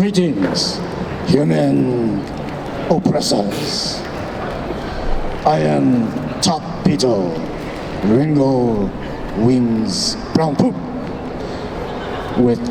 Greetings, human oppressors. I am Top Beetle, Ringo Wings Brown Poop, with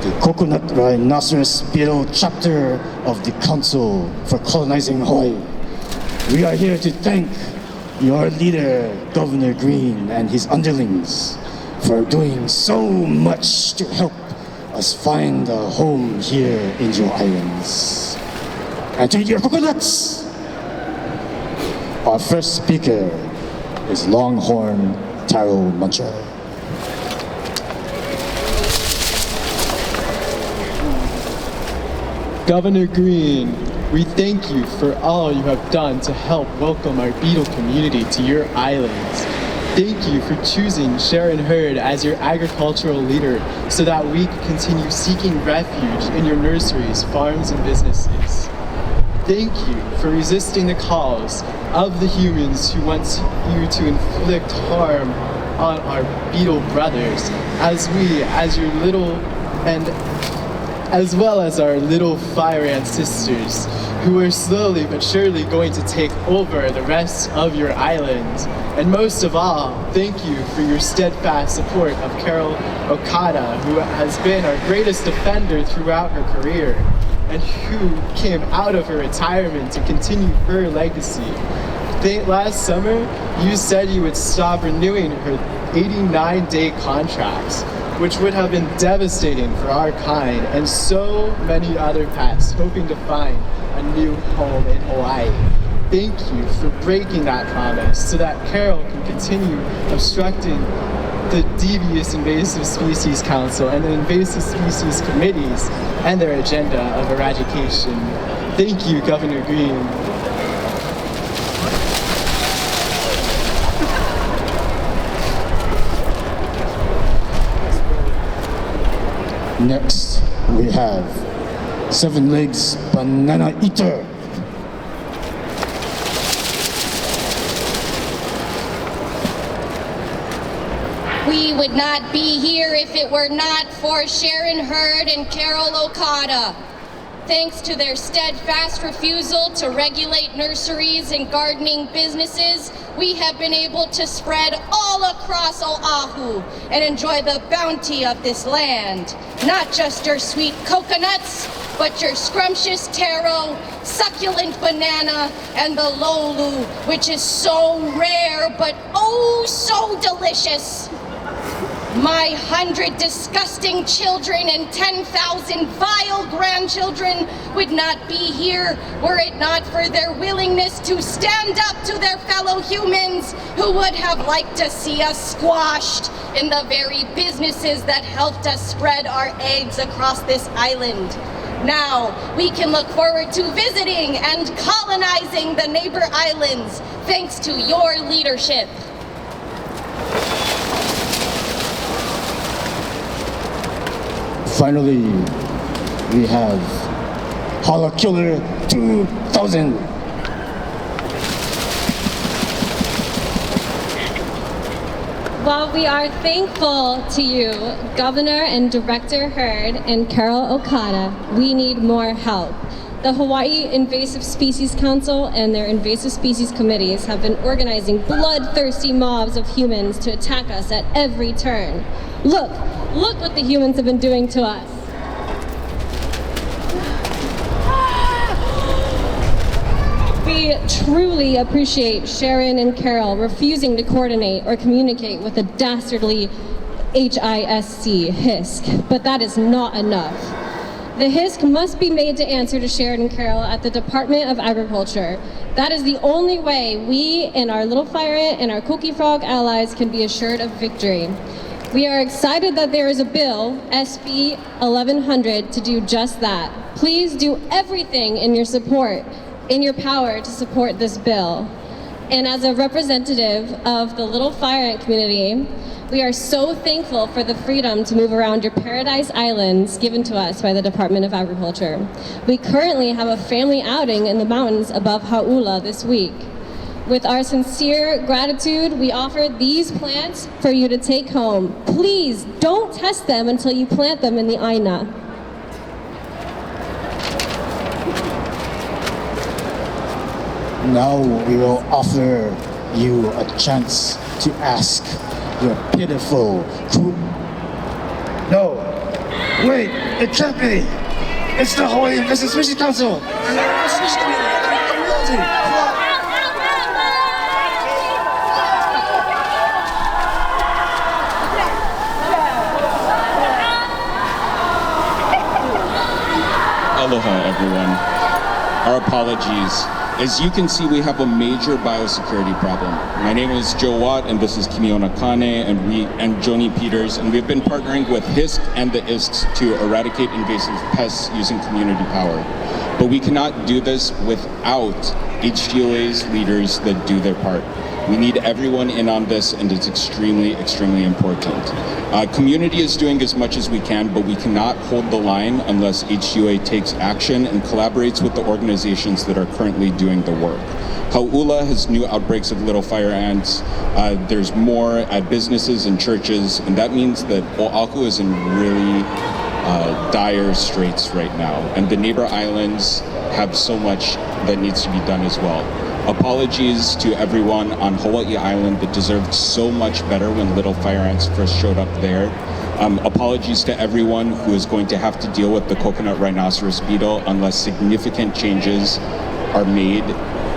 the Coconut Rhinoceros Beetle chapter of the Council for Colonizing Hawaii. We are here to thank your leader, Governor Green, and his underlings for doing so much to help us find a home here in your islands. And to your coconuts! Our first speaker is Longhorn Taro Muncher. Governor Green, we thank you for all you have done to help welcome our beetle community to your islands. Thank you for choosing Sharon Hurd as your agricultural leader so that we can continue seeking refuge in your nurseries, farms, and businesses. Thank you for resisting the calls of the humans who want you to inflict harm on our beetle brothers, as your little and as well as our little fire ant sisters, who are slowly but surely going to take over the rest of your island. And most of all, thank you for your steadfast support of Carol Okada, who has been our greatest defender throughout her career, and who came out of her retirement to continue her legacy. Last summer, you said you would stop renewing her 89-day contracts, which would have been devastating for our kind and so many other pets hoping to find a new home in Hawaii. Thank you for breaking that promise so that Carol can continue obstructing the devious Invasive Species Council and the Invasive Species Committees and their agenda of eradication. Thank you, Governor Green. Next, we have Seven Legs Banana Eater. We would not be here if it were not for Sharon Hurd and Carol Okada. Thanks to their steadfast refusal to regulate nurseries and gardening businesses, we have been able to spread all across Oahu and enjoy the bounty of this land. Not just your sweet coconuts, but your scrumptious taro, succulent banana, and the lolu, which is so rare but oh so delicious. My 100 disgusting children and 10,000 vile grandchildren would not be here were it not for their willingness to stand up to their fellow humans who would have liked to see us squashed in the very businesses that helped us spread our eggs across this island. Now, we can look forward to visiting and colonizing the neighbor islands thanks to your leadership. Finally, we have Holla Killer 2000. While we are thankful to you, Governor and Director Hurd and Carol Okada, we need more help. The Hawaii Invasive Species Council and their Invasive Species Committees have been organizing bloodthirsty mobs of humans to attack us at every turn. Look what the humans have been doing to us. We truly appreciate Sharon and Carol refusing to coordinate or communicate with the dastardly HISC, but that is not enough. The HISC must be made to answer to Sharon and Carol at the Department of Agriculture. That is the only way we and our little fire ant and our cookie frog allies can be assured of victory. We are excited that there is a bill, SB 1100, to do just that. Please do everything in your power to support this bill. And as a representative of the little fire ant community, we are so thankful for the freedom to move around your paradise islands given to us by the Department of Agriculture. We currently have a family outing in the mountains above Hauula this week. With our sincere gratitude, we offer these plants for you to take home. Please don't test them until you plant them in the Aina. Now we will offer you a chance to ask your pitiful No, wait, it can't be. It's the Hawaiian Invasive Species Council. Aloha, everyone. Our apologies. As you can see, we have a major biosecurity problem. My name is Joe Watt, and this is Kimiona Kane and Joni Peters, and we've been partnering with HISC and the ISCs to eradicate invasive pests using community power. But we cannot do this without HGOA's leaders that do their part. We need everyone in on this, and it's extremely, extremely important. Community is doing as much as we can, but we cannot hold the line unless HGOA takes action and collaborates with the organizations that are currently doing the work. Hau'ula has new outbreaks of little fire ants. There's more at businesses and churches, and that means that Oahu is in really dire straits right now, and the neighbor islands have so much that needs to be done as well. Apologies to everyone on Hawaiʻi Island that deserved so much better when little fire ants first showed up there. Apologies to everyone who is going to have to deal with the coconut rhinoceros beetle unless significant changes are made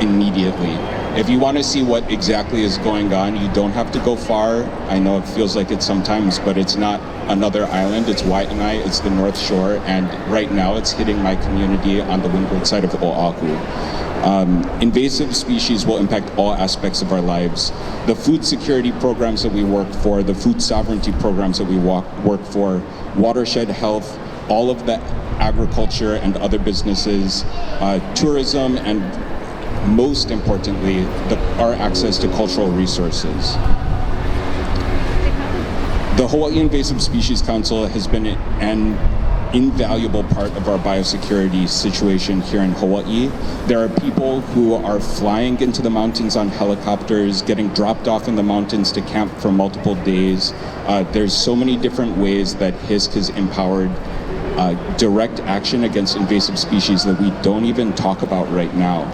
immediately. If you want to see what exactly is going on, you don't have to go far. I know it feels like it sometimes, but it's not another island. It's Waianae, it's the North Shore, and right now it's hitting my community on the windward side of Oahu. Invasive species will impact all aspects of our lives. The food security programs that we work for, the food sovereignty programs that we work for, watershed health, all of the agriculture and other businesses, tourism, and most importantly, our access to cultural resources. The Hawaii Invasive Species Council has been an invaluable part of our biosecurity situation here in Hawaii. There are people who are flying into the mountains on helicopters, getting dropped off in the mountains to camp for multiple days. There's so many different ways that HISC has empowered direct action against invasive species that we don't even talk about right now.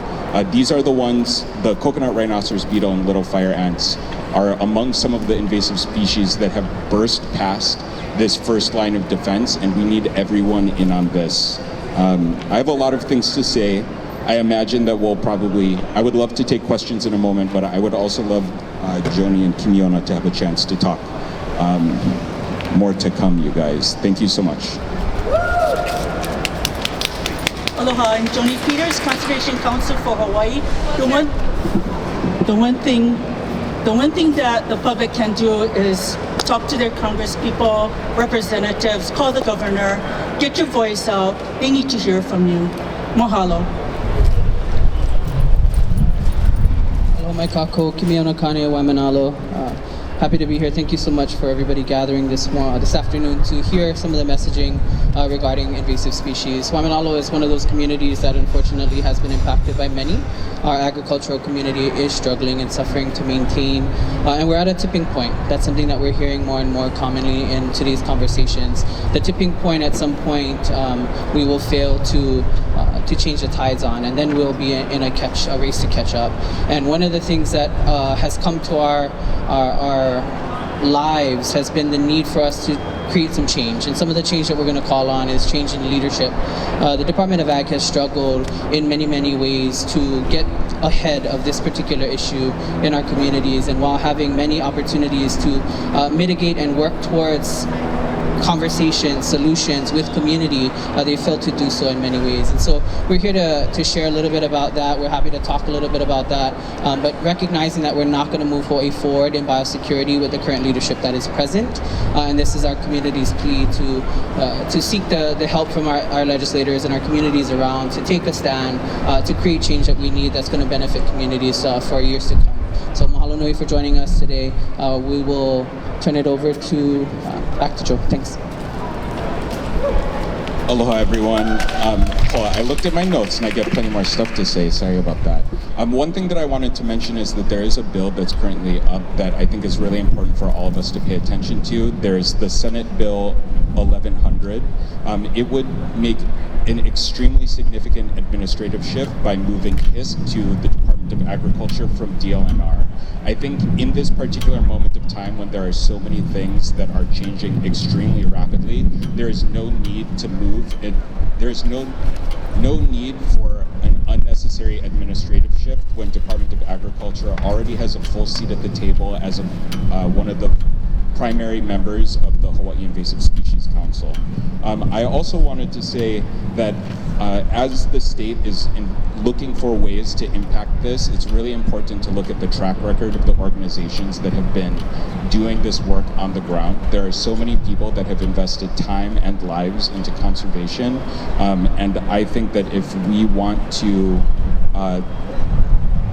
These are the ones, the coconut rhinoceros beetle and little fire ants are among some of the invasive species that have burst past this first line of defense, and we need everyone in on this. I have a lot of things to say. I imagine that I would love to take questions in a moment, but I would also love Joni and Kimiona to have a chance to talk. More to come, you guys. Thank you so much. Aloha, I'm Joni Peters, Conservation Council for Hawaii. The one thing that the public can do is talk to their congresspeople, representatives, call the governor, get your voice out. They need to hear from you. Mahalo. Hello, my kako, Kimiona Kane, Waimanalo. Happy to be here. Thank you so much for everybody gathering this afternoon to hear some of the messaging regarding invasive species. Waimanalo is one of those communities that unfortunately has been impacted by many. Our agricultural community is struggling and suffering to maintain, and we're at a tipping point. That's something that we're hearing more and more commonly in today's conversations. The tipping point, at some point, we will fail to change the tides on, and then we'll be in a race to catch up. And one of the things that has come to our lives has been the need for us to create some change, and some of the change that we're going to call on is change in leadership. The Department of Ag has struggled in many ways to get ahead of this particular issue in our communities, and while having many opportunities to mitigate and work towards conversations, solutions with community, they failed to do so in many ways. And so we're here to share a little bit about that. We're happy to talk a little bit about that, but recognizing that we're not going to move Hawaii forward in biosecurity with the current leadership that is present. And this is our community's plea to seek the help from our legislators and our communities around to take a stand, to create change that we need that's going to benefit communities for years to come. So mahalo nui for joining us today. We will turn it over to back to Joe. Thanks. Aloha, everyone. I looked at my notes and I get plenty more stuff to say. Sorry about that. One thing that I wanted to mention is that there is a bill that's currently up that I think is really important for all of us to pay attention to. There's the Senate Bill 1100. It would make an extremely significant administrative shift by moving HISC to the Department of Agriculture from DLNR. I think in this particular moment of time when there are so many things that are changing extremely rapidly, there is no need to move it. There's no need for an unnecessary administrative shift when Department of Agriculture already has a full seat at the table as one of the primary members of the Hawaiʻi Invasive Species Council. I also wanted to say that as the state is looking for ways to impact this, it's really important to look at the track record of the organizations that have been doing this work on the ground. There are so many people that have invested time and lives into conservation, and I think that if we want to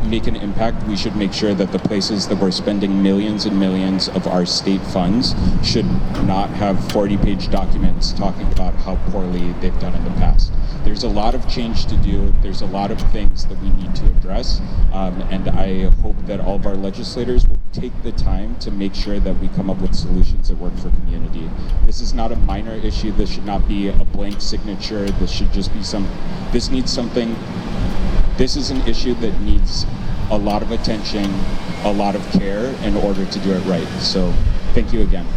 make an impact, we should make sure that the places that we're spending millions and millions of our state funds should not have 40-page documents talking about how poorly they've done in the past. There's a lot of change to do. There's a lot of things that we need to address, and I hope that all of our legislators will take the time to make sure that we come up with solutions that work for community. This is not a minor issue. This should not be a blank signature. This should just be this needs something. This is an issue that needs a lot of attention, a lot of care in order to do it right. So thank you again.